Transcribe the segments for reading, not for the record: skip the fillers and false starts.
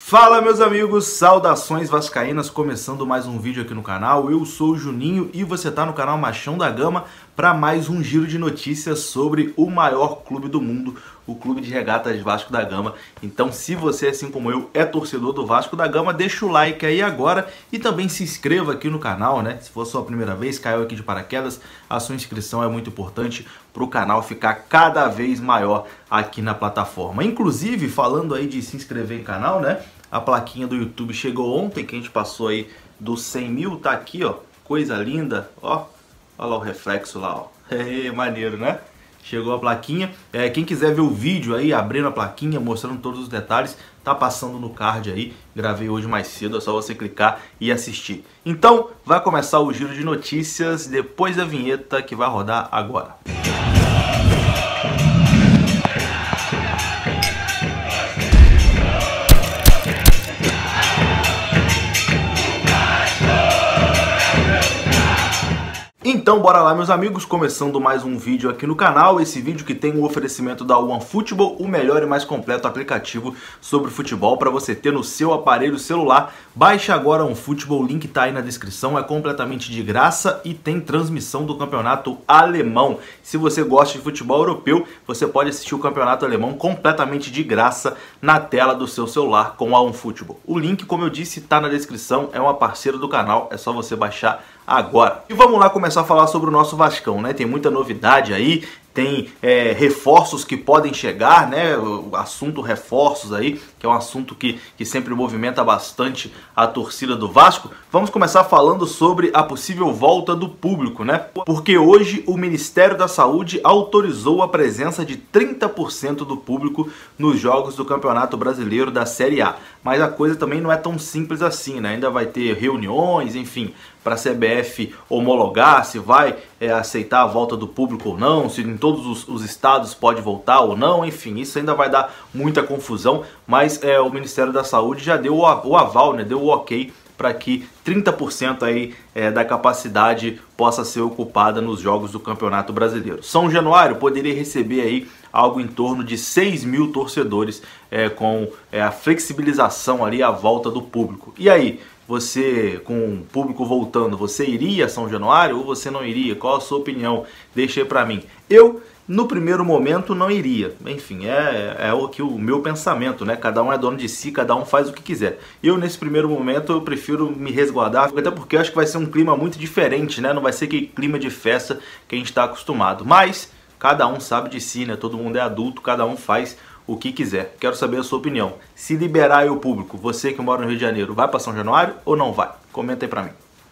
Fala meus amigos, saudações vascaínas, começando mais um vídeo aqui no canal. Eu sou o Juninho e você tá no canal Machão da Gama para mais um giro de notícias sobre o maior clube do mundo, o Clube de Regatas Vasco da Gama. Então, se você, assim como eu, é torcedor do Vasco da Gama, deixa o like aí agora e também se inscreva aqui no canal, né? Se for sua primeira vez, caiu aqui de paraquedas, a sua inscrição é muito importante para o canal ficar cada vez maior aqui na plataforma. Inclusive, falando aí de se inscrever em canal, né? A plaquinha do YouTube chegou ontem, que a gente passou aí dos 100 mil, tá aqui, ó, coisa linda, ó, olha lá o reflexo lá, ó, maneiro, né? Chegou a plaquinha, quem quiser ver o vídeo aí, abrindo a plaquinha, mostrando todos os detalhes, tá passando no card aí, gravei hoje mais cedo, é só você clicar e assistir. Então, vai começar o giro de notícias depois da vinheta que vai rodar agora. Então bora lá meus amigos, começando mais um vídeo aqui no canal, esse vídeo que tem o oferecimento da OneFootball, o melhor e mais completo aplicativo sobre futebol para você ter no seu aparelho celular. Baixe agora o OneFootball, o link tá aí na descrição, é completamente de graça e tem transmissão do campeonato alemão. Se você gosta de futebol europeu, você pode assistir o campeonato alemão completamente de graça na tela do seu celular com a OneFootball. O link, como eu disse, tá na descrição, é uma parceira do canal, é só você baixar agora. E vamos lá começar a falar sobre o nosso Vascão, né? Tem muita novidade aí, tem reforços que podem chegar, né? O assunto reforços aí, que é um assunto que sempre movimenta bastante a torcida do Vasco. Vamos começar falando sobre a possível volta do público, né? Porque hoje o Ministério da Saúde autorizou a presença de 30% do público nos jogos do Campeonato Brasileiro da Série A. Mas a coisa também não é tão simples assim, né? Ainda vai ter reuniões, enfim, para a CBF homologar se vai aceitar a volta do público ou não, se em todos os estados pode voltar ou não, enfim, isso ainda vai dar muita confusão, mas o Ministério da Saúde já deu o aval, né, deu o ok para que 30% aí, da capacidade possa ser ocupada nos jogos do Campeonato Brasileiro. São Januário poderia receber aí algo em torno de 6 mil torcedores com a flexibilização ali, a volta do público. E aí, você, com o público voltando, você iria a São Januário ou você não iria? Qual a sua opinião? Deixa aí pra mim. Eu, no primeiro momento, não iria. Enfim, o meu pensamento, né? Cada um é dono de si, cada um faz o que quiser. Eu, nesse primeiro momento, eu prefiro me resguardar, até porque eu acho que vai ser um clima muito diferente, né? Não vai ser aquele clima de festa que a gente está acostumado. Mas, cada um sabe de si, né? Todo mundo é adulto, cada um faz o que quiser. Quero saber a sua opinião. Se liberar aí o público, você que mora no Rio de Janeiro, vai para São Januário ou não vai? Comenta aí pra mim.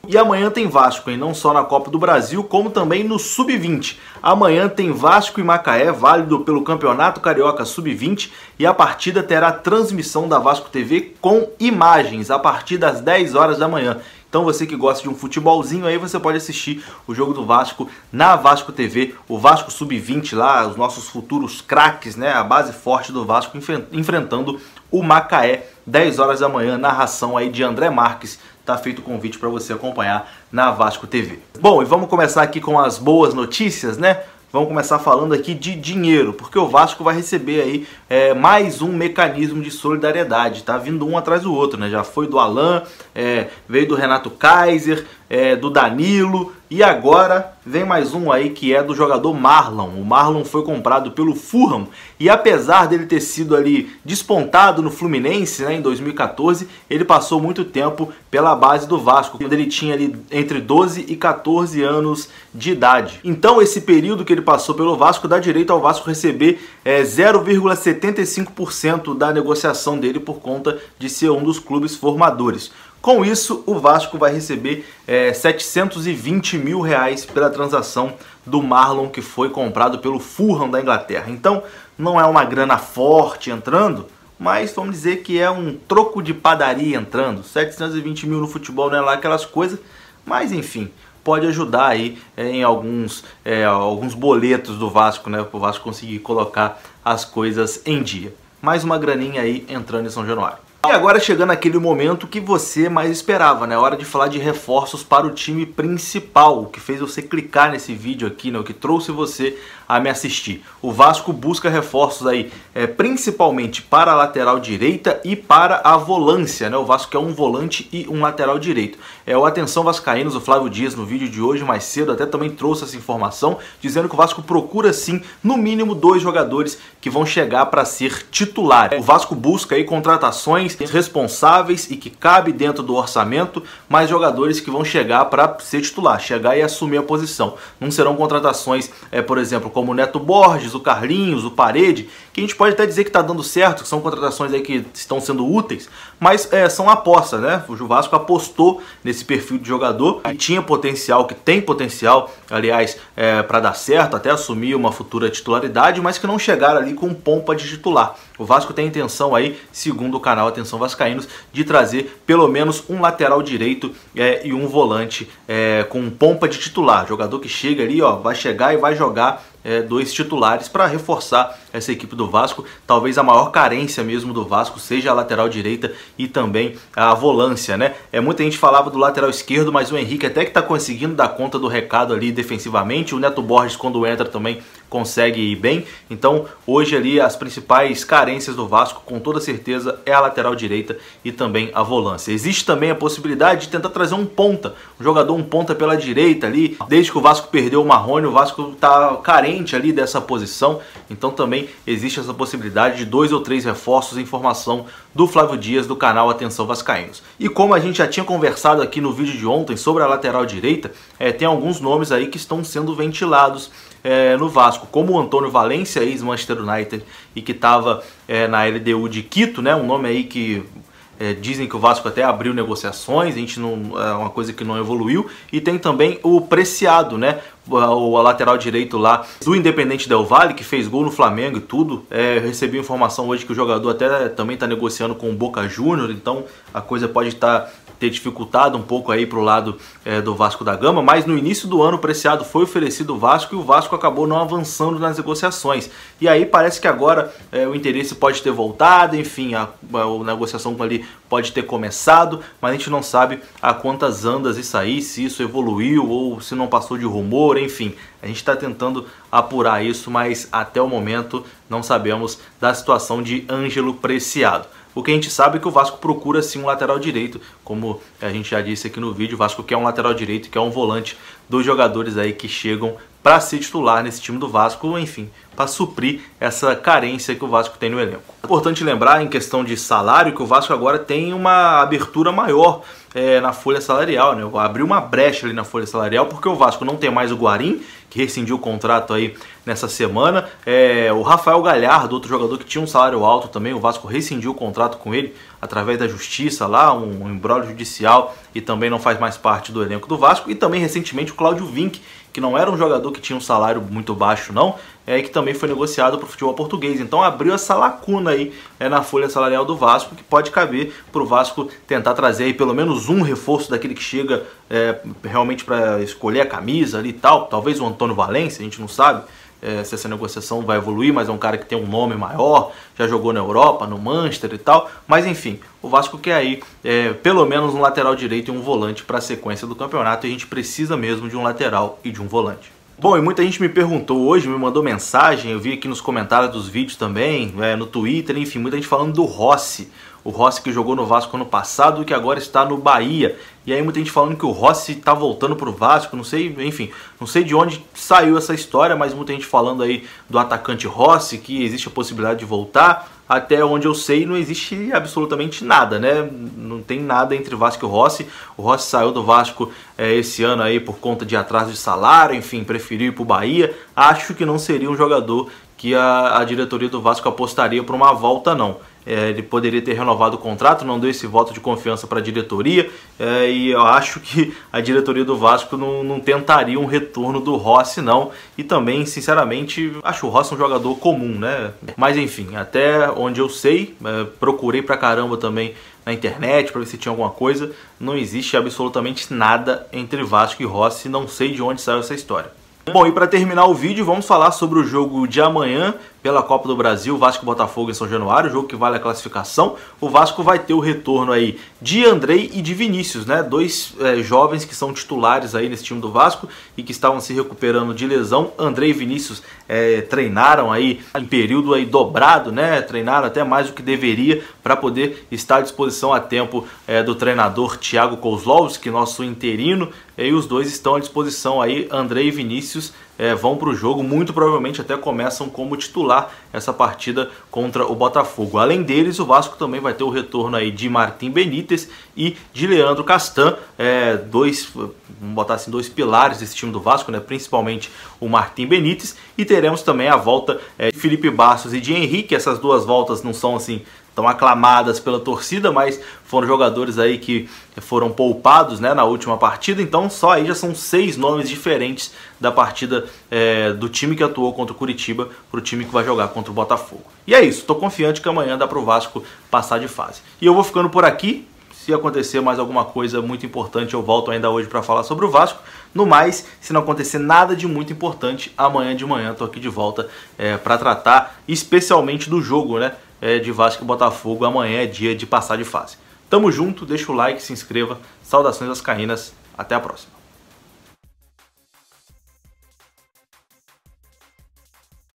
E amanhã tem Vasco, hein? Não só na Copa do Brasil, como também no Sub-20. Amanhã tem Vasco e Macaé, válido pelo Campeonato Carioca Sub-20, e a partida terá transmissão da Vasco TV com imagens a partir das 10 horas da manhã. Então você que gosta de um futebolzinho aí, você pode assistir o jogo do Vasco na Vasco TV, o Vasco Sub-20 lá, os nossos futuros craques, né? A base forte do Vasco enfrentando o Macaé, 10 horas da manhã, narração aí de André Marques. Tá feito o convite para você acompanhar na Vasco TV. Bom, e vamos começar aqui com as boas notícias, né? Vamos começar falando aqui de dinheiro, porque o Vasco vai receber aí mais um mecanismo de solidariedade, tá vindo um atrás do outro, né? Já foi do Alan, veio do Renato Kaiser, do Danilo, e agora vem mais um aí que é do jogador Marlon. O Marlon foi comprado pelo Fulham e apesar dele ter sido ali despontado no Fluminense, né, em 2014, ele passou muito tempo pela base do Vasco, quando ele tinha ali entre 12 e 14 anos de idade. Então esse período que ele passou pelo Vasco dá direito ao Vasco receber 0,75% da negociação dele por conta de ser um dos clubes formadores. Com isso, o Vasco vai receber 720 mil reais pela transação do Marlon, que foi comprado pelo Fulham da Inglaterra. Então, não é uma grana forte entrando, mas vamos dizer que é um troco de padaria entrando. 720 mil no futebol não é lá aquelas coisas, mas enfim, pode ajudar aí em alguns boletos do Vasco, né, para o Vasco conseguir colocar as coisas em dia. Mais uma graninha aí entrando em São Januário. E agora chegando aquele momento que você mais esperava, né? Hora de falar de reforços para o time principal, o que fez você clicar nesse vídeo aqui, né? O que trouxe você a me assistir. O Vasco busca reforços aí, principalmente para a lateral direita e para a volância, né? O Vasco quer um volante e um lateral direito. O Atenção Vascaínos, o Flávio Dias, no vídeo de hoje mais cedo, até também trouxe essa informação, dizendo que o Vasco procura sim, no mínimo 2 jogadores que vão chegar para ser titular. O Vasco busca aí contratações responsáveis e que cabe dentro do orçamento, mas jogadores que vão chegar para ser titular, chegar e assumir a posição. Não serão contratações, por exemplo, como o Neto Borges, o Carlinhos, o Parede, que a gente pode até dizer que está dando certo, que são contratações aí que estão sendo úteis, mas são apostas, né? O Vasco apostou nesse perfil de jogador que tinha potencial, que tem potencial, aliás, para dar certo, até assumir uma futura titularidade, mas que não chegaram ali com pompa de titular. O Vasco tem a intenção aí, segundo o canal Atenção Vascaínos, de trazer pelo menos um lateral direito e um volante com pompa de titular. Jogador que chega ali, ó, vai chegar e vai jogar 2 titulares para reforçar essa equipe do Vasco. Talvez a maior carência mesmo do Vasco seja a lateral direita e também a volância, né? Muita gente falava do lateral esquerdo, mas o Henrique até que está conseguindo dar conta do recado ali defensivamente. O Neto Borges, quando entra, também consegue ir bem. Então hoje ali as principais carências do Vasco com toda certeza é a lateral direita e também a volância. Existe também a possibilidade de tentar trazer um ponta, um jogador um ponta pela direita ali. Desde que o Vasco perdeu o Marrone, o Vasco está carente ali dessa posição, então também existe essa possibilidade de 2 ou 3 reforços. Informação do Flávio Dias do canal Atenção Vascaínos. E como a gente já tinha conversado aqui no vídeo de ontem sobre a lateral direita, tem alguns nomes aí que estão sendo ventilados no Vasco, como o Antônio Valencia, ex-Manchester United, e que estava na LDU de Quito, né? Um nome aí que dizem que o Vasco até abriu negociações, a gente não, é uma coisa que não evoluiu. E tem também o Preciado, né? O lateral direito lá do Independente Del Valle, que fez gol no Flamengo e tudo. Eu recebi informação hoje que o jogador até também está negociando com o Boca Juniors, então a coisa pode ter dificultado um pouco aí pro lado do Vasco da Gama, mas no início do ano o Preciado foi oferecido ao Vasco e o Vasco acabou não avançando nas negociações. E aí parece que agora o interesse pode ter voltado, enfim, a negociação ali pode ter começado, mas a gente não sabe a quantas andas isso aí, se isso evoluiu ou se não passou de rumor, enfim. A gente está tentando apurar isso, mas até o momento não sabemos da situação de Ângelo Preciado. O que a gente sabe é que o Vasco procura sim um lateral direito, como a gente já disse aqui no vídeo. O Vasco quer um lateral direito, quer um volante, 2 jogadores aí que chegam para ser titular nesse time do Vasco, enfim, para suprir essa carência que o Vasco tem no elenco. É importante lembrar, em questão de salário, que o Vasco agora tem uma abertura maior na folha salarial, né? Abriu uma brecha ali na folha salarial, porque o Vasco não tem mais o Guarim, que rescindiu o contrato aí nessa semana. O Rafael Galhardo, outro jogador que tinha um salário alto também, o Vasco rescindiu o contrato com ele através da justiça lá, um imbróglio judicial, e também não faz mais parte do elenco do Vasco. E também recentemente o Cláudio Vinck, que não era um jogador que tinha um salário muito baixo não, que também foi negociado para o futebol português. Então abriu essa lacuna aí na folha salarial do Vasco, que pode caber para o Vasco tentar trazer aí pelo menos um reforço daquele que chega realmente para escolher a camisa ali e tal. Talvez o Antônio Valencia, a gente não sabe se essa negociação vai evoluir, mas é um cara que tem um nome maior, já jogou na Europa, no Manchester e tal. Mas enfim, o Vasco quer aí pelo menos um lateral direito e um volante para a sequência do campeonato, e a gente precisa mesmo de um lateral e de um volante. Bom, e muita gente me perguntou hoje, me mandou mensagem, eu vi aqui nos comentários dos vídeos também, no Twitter, enfim, muita gente falando do Rossi. O Rossi que jogou no Vasco ano passado e que agora está no Bahia. E aí muita gente falando que o Rossi está voltando para o Vasco, não sei, enfim, não sei de onde saiu essa história, mas muita gente falando aí do atacante Rossi, que existe a possibilidade de voltar. Até onde eu sei, não existe absolutamente nada, né? Não tem nada entre Vasco e o Rossi. O Rossi saiu do Vasco esse ano aí por conta de atraso de salário, enfim, preferiu ir para o Bahia. Acho que não seria um jogador que a diretoria do Vasco apostaria para uma volta, não. Ele poderia ter renovado o contrato, não deu esse voto de confiança para a diretoria, e eu acho que a diretoria do Vasco não tentaria um retorno do Rossi, não. E também, sinceramente, acho o Rossi um jogador comum, né? Mas enfim, até onde eu sei, procurei pra caramba também na internet para ver se tinha alguma coisa, não existe absolutamente nada entre Vasco e Rossi, não sei de onde saiu essa história. Bom, e para terminar o vídeo, vamos falar sobre o jogo de amanhã pela Copa do Brasil, Vasco e Botafogo em São Januário, jogo que vale a classificação. O Vasco vai ter o retorno aí de Andrei e de Vinícius, né? Dois jovens que são titulares aí nesse time do Vasco e que estavam se recuperando de lesão. Andrei e Vinícius treinaram aí em período aí dobrado, né? Treinaram até mais do que deveria para poder estar à disposição a tempo do treinador Thiago Kozlowski, nosso interino, e os dois estão à disposição aí. Andrei e Vinícius vão para o jogo, muito provavelmente até começam como titular essa partida contra o Botafogo. Além deles, o Vasco também vai ter o retorno aí de Martim Benítez e de Leandro Castan, vamos botar assim, dois pilares desse time do Vasco, né? Principalmente o Martim Benítez, e teremos também a volta de Felipe Bastos e de Henrique. Essas duas voltas não são assim tão aclamadas pela torcida, mas foram jogadores aí que foram poupados, né, na última partida. Então só aí já são 6 nomes diferentes da partida do time que atuou contra o Curitiba para o time que vai jogar contra o Botafogo. E é isso, estou confiante que amanhã dá para o Vasco passar de fase. E eu vou ficando por aqui. Se acontecer mais alguma coisa muito importante, eu volto ainda hoje para falar sobre o Vasco. No mais, se não acontecer nada de muito importante, amanhã de manhã estou aqui de volta para tratar especialmente do jogo, né, de Vasco e Botafogo. Amanhã é dia de passar de fase. Tamo junto, deixa o like, se inscreva. Saudações vascaínas, até a próxima.